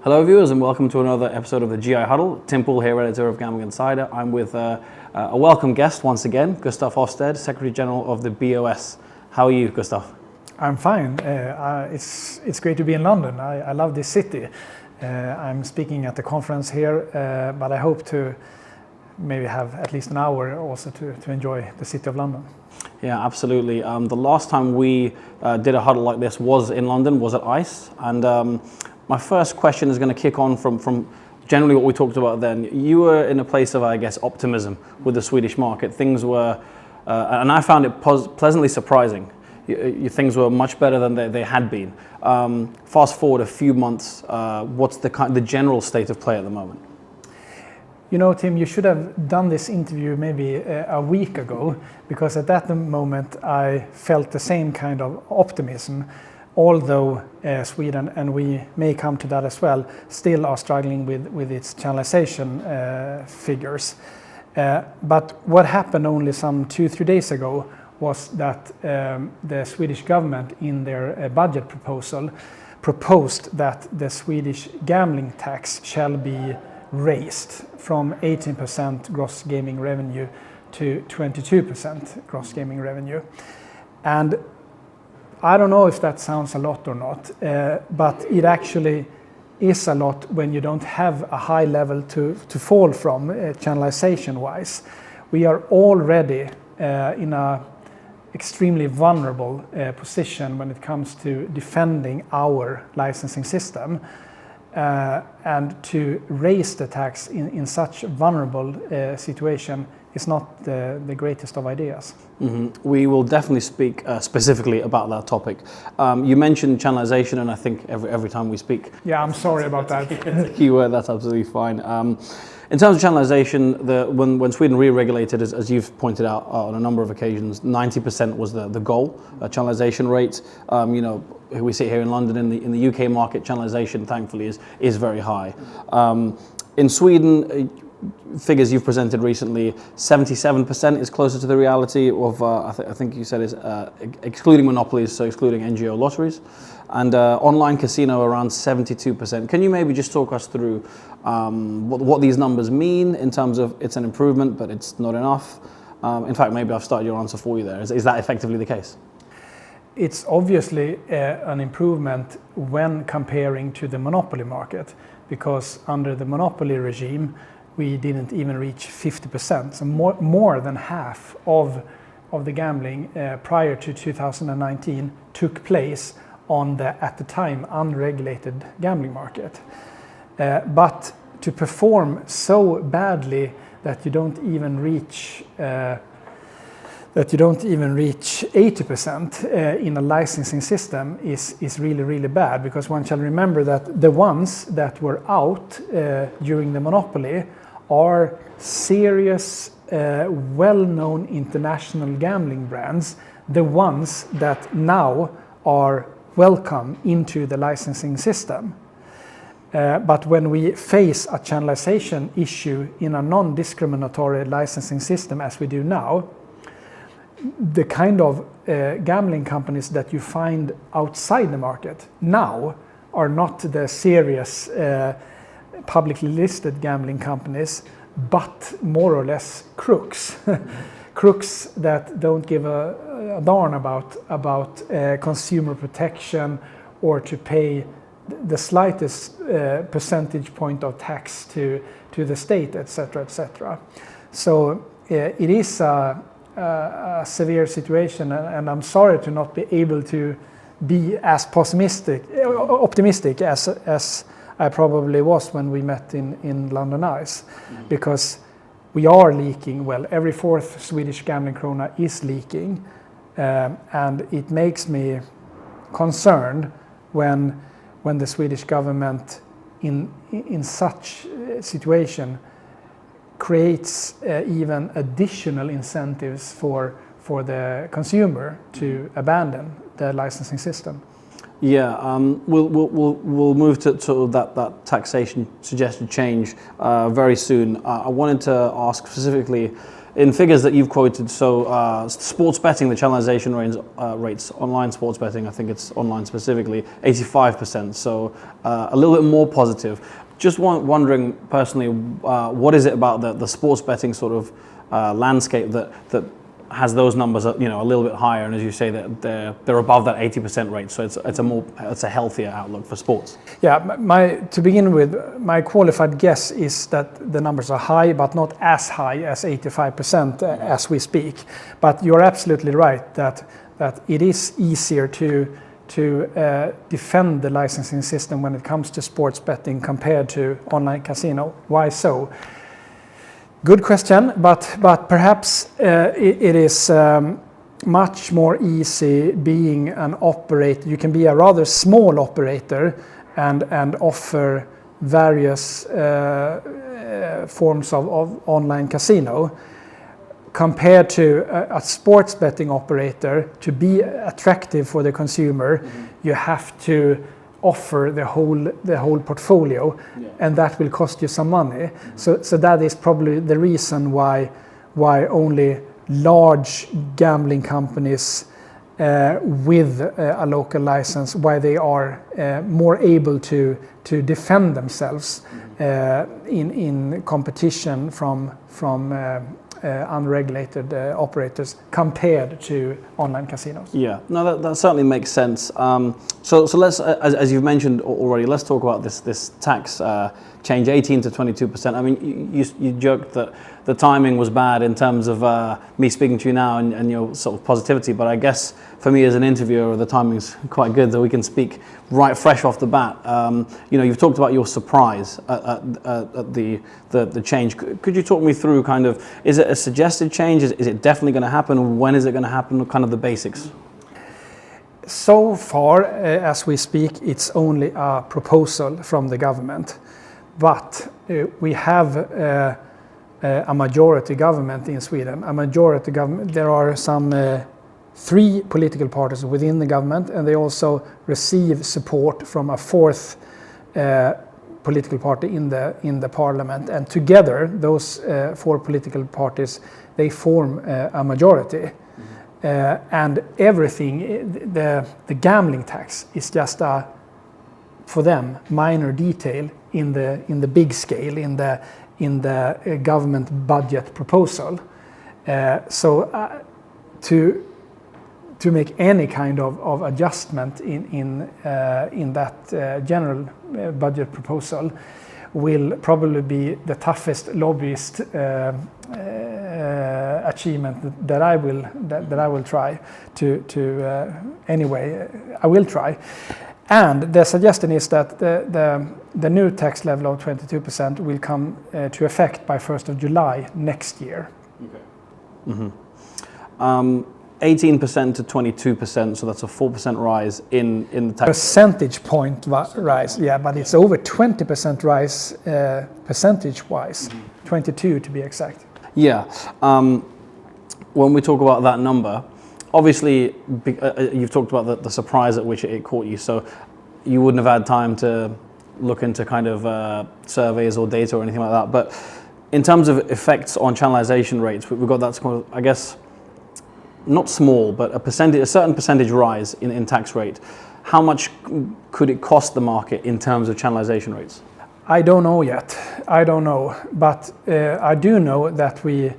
Hello viewers and welcome to another episode of the GI Huddle. Tim Poole here, editor of Gambling Insider. I'm with a welcome guest once again, Gustaf Hoffstedt, Secretary General of the BOS. How are you, Gustaf? I'm fine. It's great to be in London. I love this city. I'm speaking at the conference here, but I hope to maybe have at least an hour also to enjoy the city of London. Yeah, absolutely. The last time we did a huddle like this was in London, was at ICE. And my first question is going to kick on from generally what we talked about then. You were in a place of, I guess, optimism with the Swedish market. Things were, and I found it pleasantly surprising. Things were much better than they had been. Fast forward a few months, what's the general state of play at the moment? You know, Tim, you should have done this interview maybe a week ago, because at that moment I felt the same kind of optimism, although Sweden, and we may come to that as well, still are struggling with its channelization figures. But what happened only some 2-3 days ago was that the Swedish government in their budget proposal proposed that the Swedish gambling tax shall be raised from 18% gross gaming revenue to 22% gross gaming revenue. And I don't know if that sounds a lot or not, but it actually is a lot when you don't have a high level to fall from channelization-wise. We are already in a extremely vulnerable position when it comes to defending our licensing system. And to raise the tax in such a vulnerable situation is not the greatest of ideas. Mm-hmm. We will definitely speak specifically about that topic. You mentioned channelization, and I think every time we speak... Yeah, I'm sorry about that. That's a keyword, that's absolutely fine. In terms of channelization, when Sweden re-regulated, as you've pointed out on a number of occasions, 90% was the goal, channelization rate. You know, we sit here in London, in the UK market, channelization thankfully is very high. In Sweden, figures you've presented recently, 77% is closer to the reality of, I think you said is excluding monopolies, so excluding NGO lotteries, and online casino around 72%. Can you maybe just talk us through what these numbers mean in terms of it's an improvement, but it's not enough? In fact, maybe I've started your answer for you there. Is that effectively the case? It's obviously an improvement when comparing to the monopoly market, because under the monopoly regime, we didn't even reach 50%. So more than half of the gambling prior to 2019 took place on the, at the time, unregulated gambling market. But to perform so badly that you don't even reach 80% in a licensing system is really, really bad, because one shall remember that the ones that were out during the monopoly are serious, well-known international gambling brands, the ones that now are welcome into the licensing system. But when we face a channelization issue in a non-discriminatory licensing system as we do now, the kind of gambling companies that you find outside the market now are not the serious publicly listed gambling companies, but more or less crooks. Crooks that don't give a darn about consumer protection or to pay the slightest percentage point of tax to the state, etc., etc. So it is a severe situation, and I'm sorry to not be able to be as optimistic as I probably was when we met in London ICE, because we are leaking. Well, every fourth Swedish gambling krona is leaking, and it makes me concerned when the Swedish government in such a situation creates even additional incentives for the consumer to abandon the licensing system. Yeah, we'll move to that taxation suggested change very soon. I wanted to ask specifically in figures that you've quoted, so sports betting, the channelization rates, online sports betting, I think it's online specifically, 85%, so a little bit more positive. Just wondering personally, what is it about the sports betting sort of landscape that has those numbers, a little bit higher, and as you say, that they're above that 80% rate, so it's a healthier outlook for sports. Yeah, to begin with, my qualified guess is that the numbers are high, but not as high as 85% as we speak. But you're absolutely right that it is easier to defend the licensing system when it comes to sports betting compared to online casino. Why so? Good question, but perhaps it is much more easy being an operator. You can be a rather small operator and offer various forms of online casino compared to a sports betting operator. To be attractive for the consumer, you have to offer the whole portfolio, and that will cost you some money. So that is probably the reason why only large gambling companies with a local license, why they are more able to defend themselves in competition from unregulated operators compared to online casinos. Yeah, no, that certainly makes sense. So let's, as you've mentioned already, let's talk about this tax change, 18 to 22%. I mean, you joked that the timing was bad in terms of me speaking to you now and your sort of positivity, but I guess for me as an interviewer, the timing's quite good that we can speak right fresh off the bat. You've talked about your surprise at the change. Could you talk me through kind of, is it a suggested change? Is it definitely going to happen? When is it going to happen? Kind of the basics. So far, as we speak, it's only a proposal from the government. But we have a majority government in Sweden. A majority government. There are some 3 political parties within the government, and they also receive support from a 4th political party in the parliament. And together, those 4 political parties, they form a majority. And everything, the gambling tax is just for them, minor detail in the big scale, in the government budget proposal. To make any kind of adjustment in that general budget proposal will probably be the toughest lobbyist achievement that I will try to anyway. I will try. And the suggestion is that the new tax level of 22% will come to effect by 1st of July next year. Okay. 18% to 22%, so that's a 4% rise in the tax. Percentage point rise, yeah, but it's over 20% rise percentage-wise, 22 to be exact. Yeah. When we talk about that number, obviously, you've talked about the surprise at which it caught you, so you wouldn't have had time to look into kind of surveys or data or anything like that. But in terms of effects on channelization rates, we've got that, I guess, not small, but a certain percentage rise in tax rate. How much could it cost the market in terms of channelization rates? I don't know yet. I don't know, but I do know that we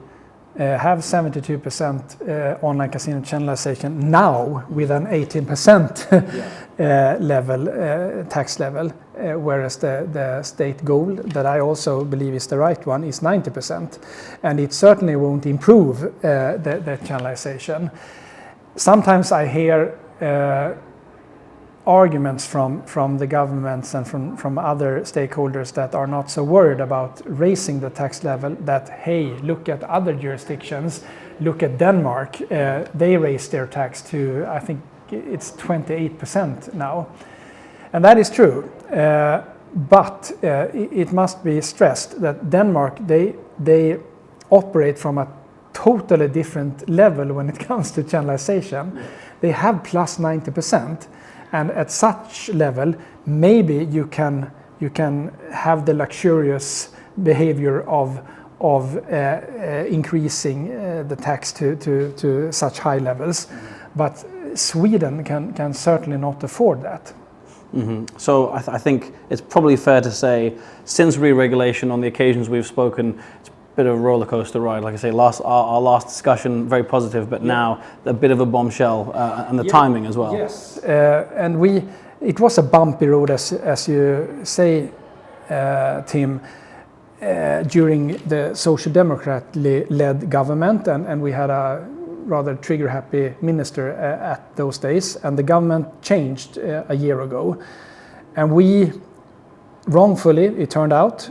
have 72% online casino channelization now with an 18% tax level, whereas the state goal that I also believe is the right one is 90%, and it certainly won't improve the channelization. Sometimes I hear arguments from the governments and from other stakeholders that are not so worried about raising the tax level, that, hey, look at other jurisdictions, look at Denmark, they raised their tax to, I think it's 28% now. And that is true, but it must be stressed that Denmark, they operate from a totally different level when it comes to channelization. They have plus 90%. And at such level, maybe you can have the luxurious behavior of increasing the tax to such high levels, but Sweden can certainly not afford that. So I think it's probably fair to say, since re-regulation, on the occasions we've spoken, it's a bit of a roller coaster ride. Like I say, our last discussion, very positive, but now a bit of a bombshell, and the timing as well. Yes, and it was a bumpy road, as you say, Tim, during the Social Democrat-led government, and we had a rather trigger-happy minister at those days, and the government changed a year ago. And we, wrongfully, it turned out,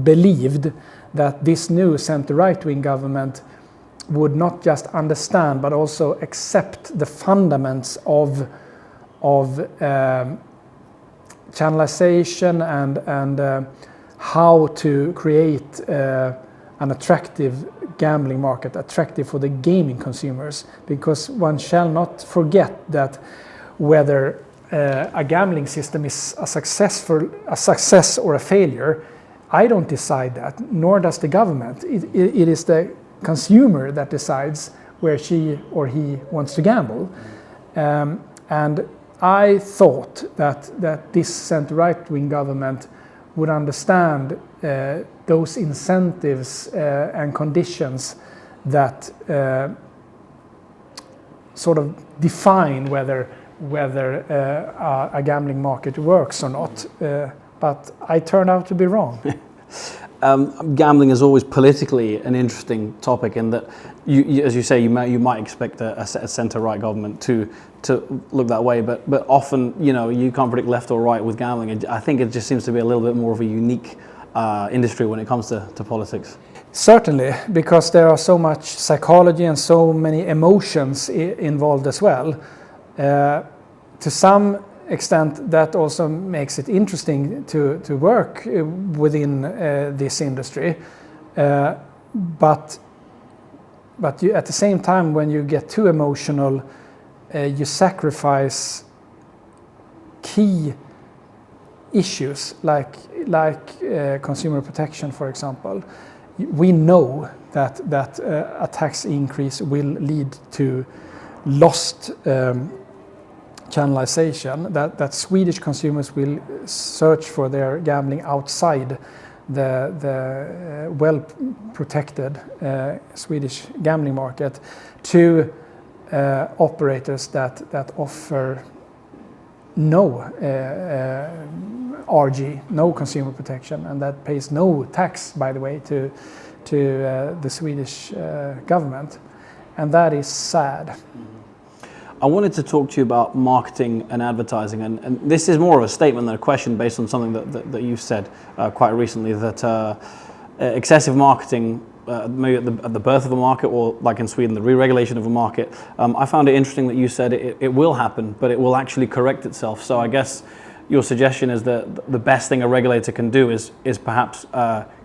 believed that this new center-right-wing government would not just understand, but also accept the fundamentals of channelization and how to create an attractive gambling market, attractive for the gaming consumers, because one shall not forget that whether a gambling system is a success or a failure, I don't decide that, nor does the government. It is the consumer that decides where she or he wants to gamble. And I thought that this center-right-wing government would understand those incentives and conditions that sort of define whether a gambling market works or not. But I turned out to be wrong. Gambling is always politically an interesting topic, in that, as you say, you might expect a centre-right government to look that way, but often, you can't predict left or right with gambling. I think it just seems to be a little bit more of a unique industry when it comes to politics. Certainly, because there are so much psychology and so many emotions involved as well. To some extent, that also makes it interesting to work within this industry. But you, at the same time, when you get too emotional, you sacrifice key issues like consumer protection, protection, we know that a tax increase will lead to lost channelization, that Swedish consumers will search for their gambling outside the well-protected Swedish gambling market to operators that offer no RG, no consumer protection, and that pays no tax, by the way, to the Swedish government, and that is sad. I wanted to talk to you about marketing and advertising, and this is more of a statement than a question based on something that you've said quite recently, that excessive marketing, maybe at the birth of a market, or like in Sweden, the re-regulation of a market. I found it interesting that you said it will happen, but it will actually correct itself. So I guess your suggestion is that the best thing a regulator can do is perhaps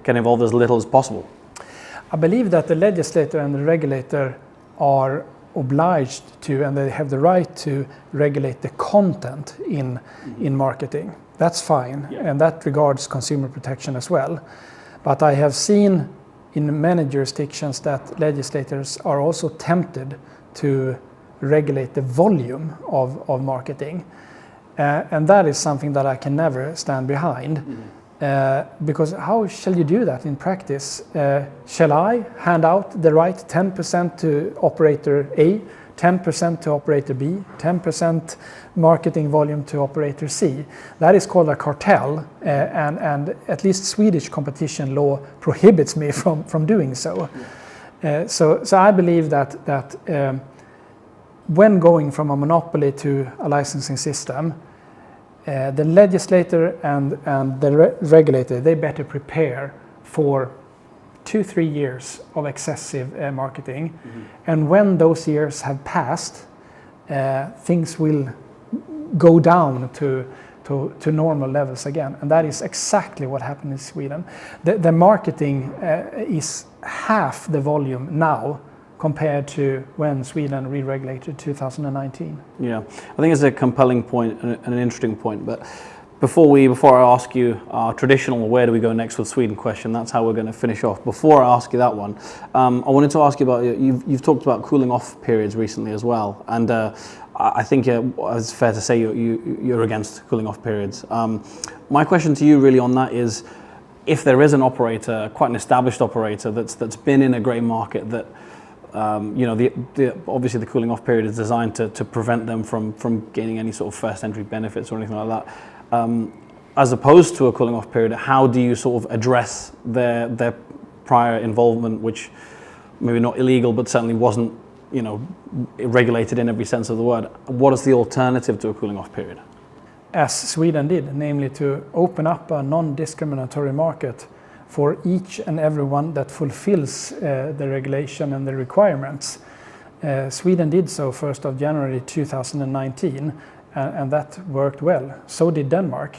get involved as little as possible. I believe that the legislator and the regulator are obliged to, and they have the right to regulate the content in marketing. That's fine, and that regards consumer protection as well. But I have seen in many jurisdictions that legislators are also tempted to regulate the volume of marketing. And that is something that I can never stand behind. Because how shall you do that in practice? Shall I hand out the right 10% to operator A, 10% to operator B, 10% marketing volume to operator C? That is called a cartel, and at least Swedish competition law prohibits me from doing so. So I believe that when going from a monopoly to a licensing system, the legislator and the regulator, they better prepare for 2-3 years of excessive marketing. And when those years have passed, things will go down to normal levels again. And that is exactly what happened in Sweden. The marketing is half the volume now compared to when Sweden re-regulated 2019. Yeah, I think it's a compelling point and an interesting point, but Before I ask you our traditional where do we go next with Sweden question, that's how we're going to finish off. Before I ask you that one, I wanted to ask you about, you've talked about cooling off periods recently as well, and I think it's fair to say you're against cooling off periods. My question to you really on that is, if there is an operator, quite an established operator that's been in a grey market that obviously the cooling off period is designed to prevent them from gaining any sort of first entry benefits or anything like that. As opposed to a cooling off period, how do you sort of address their prior involvement, which maybe not illegal, but certainly wasn't, regulated in every sense of the word? What is the alternative to a cooling off period? As Sweden did, namely to open up a non-discriminatory market for each and everyone that fulfills the regulation and the requirements. Sweden did so 1st of January 2019, and that worked well. So did Denmark.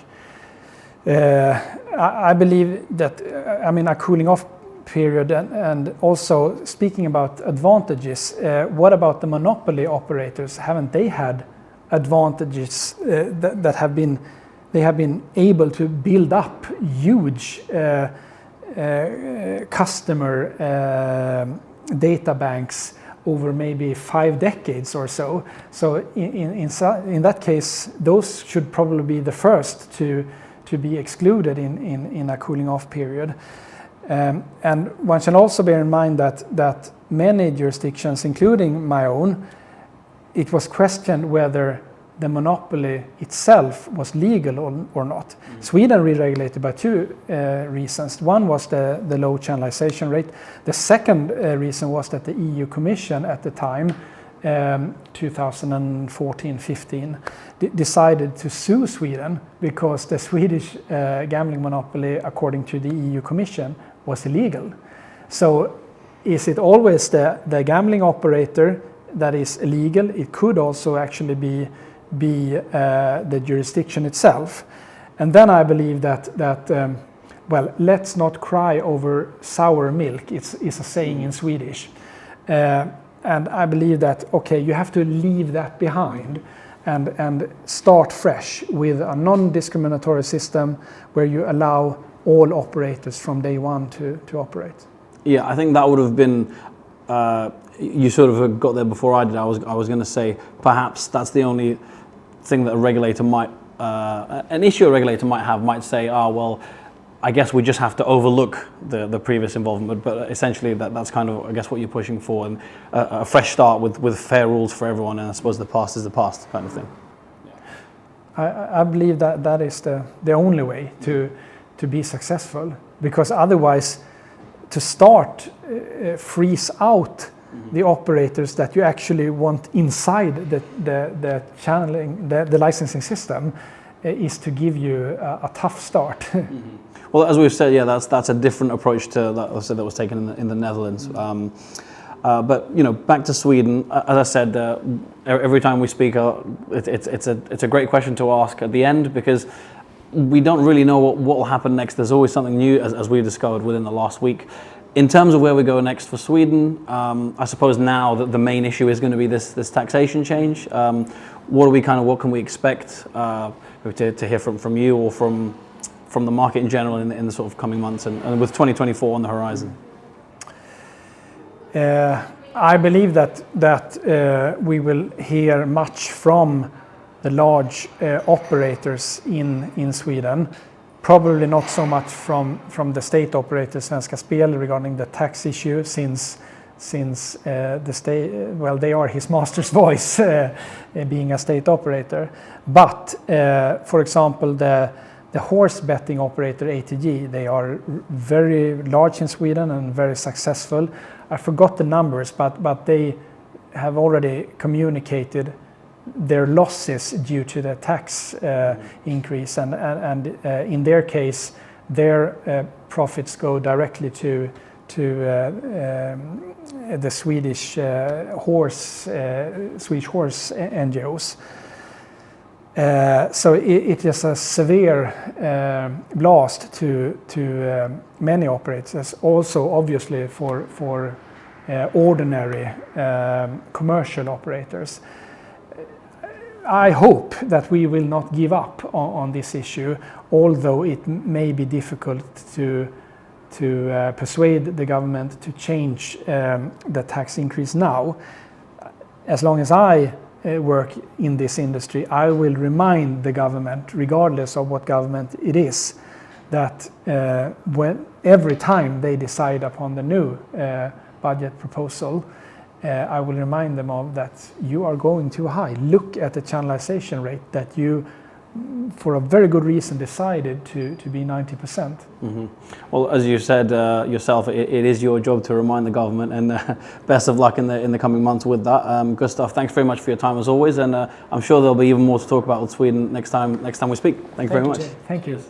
I believe that, a cooling off period, and also speaking about advantages, what about the monopoly operators? Haven't they had advantages that have been able to build up huge customer data banks over maybe 5 decades or so? So in that case, those should probably be the first to be excluded in a cooling off period. And one should also bear in mind that many jurisdictions, including my own, it was questioned whether the monopoly itself was legal or not. Mm-hmm. Sweden re-regulated by 2 reasons. One was the low channelization rate. The second reason was that the EU Commission at the time, 2014-15, decided to sue Sweden because the Swedish gambling monopoly, according to the EU Commission, was illegal. So is it always the gambling operator that is illegal? It could also actually be the jurisdiction itself. And then I believe that let's not cry over sour milk. It's a saying in Swedish. And I believe that, you have to leave that behind and start fresh with a non-discriminatory system where you allow all operators from day one to operate. Yeah, I think that would have been, you sort of got there before I did. I was going to say perhaps that's the only thing that a regulator might, an issue a regulator might say, I guess we just have to overlook the previous involvement, but essentially that's kind of, I guess, what you're pushing for, and a fresh start with fair rules for everyone, and I suppose the past is the past kind of thing. I believe that is the only way to be successful, because otherwise to start freeze out the operators that you actually want inside the channeling, the licensing system, is to give you a tough start. Mm-hmm. Well, as we've said, that's a different approach to that was taken in the Netherlands. But back to Sweden. As I said, every time we speak, it's a great question to ask at the end, because we don't really know what will happen next. There's always something new, as we discovered within the last week. In terms of where we go next for Sweden, I suppose now that the main issue is going to be this taxation change. What can we expect to hear from you or from the market in general in the sort of coming months, and with 2024 on the horizon? I believe that we will hear much from the large operators in Sweden. Probably not so much from the state operator Svenska Spel regarding the tax issue, since the state, they are his master's voice, being a state operator. But for example, the horse betting operator ATG, they are very large in Sweden and very successful. I forgot the numbers, but they have already communicated their losses due to the tax increase, and in their case, their profits go directly to the Swedish horse NGOs. So it is a severe blast to many operators. Also, obviously, for ordinary commercial operators. I hope that we will not give up on this issue, although it may be difficult to persuade the government to change the tax increase now. As long as I work in this industry, I will remind the government, regardless of what government it is, that every time they decide upon the new budget proposal, I will remind them of that you are going too high. Look at the channelization rate that you, for a very good reason, decided to be 90%. Mm-hmm. Well, as you said yourself, it is your job to remind the government, and best of luck in the coming months with that. Gustaf, thanks very much for your time as always, and I'm sure there'll be even more to talk about with Sweden next time we speak. Thank you very much. Thank you.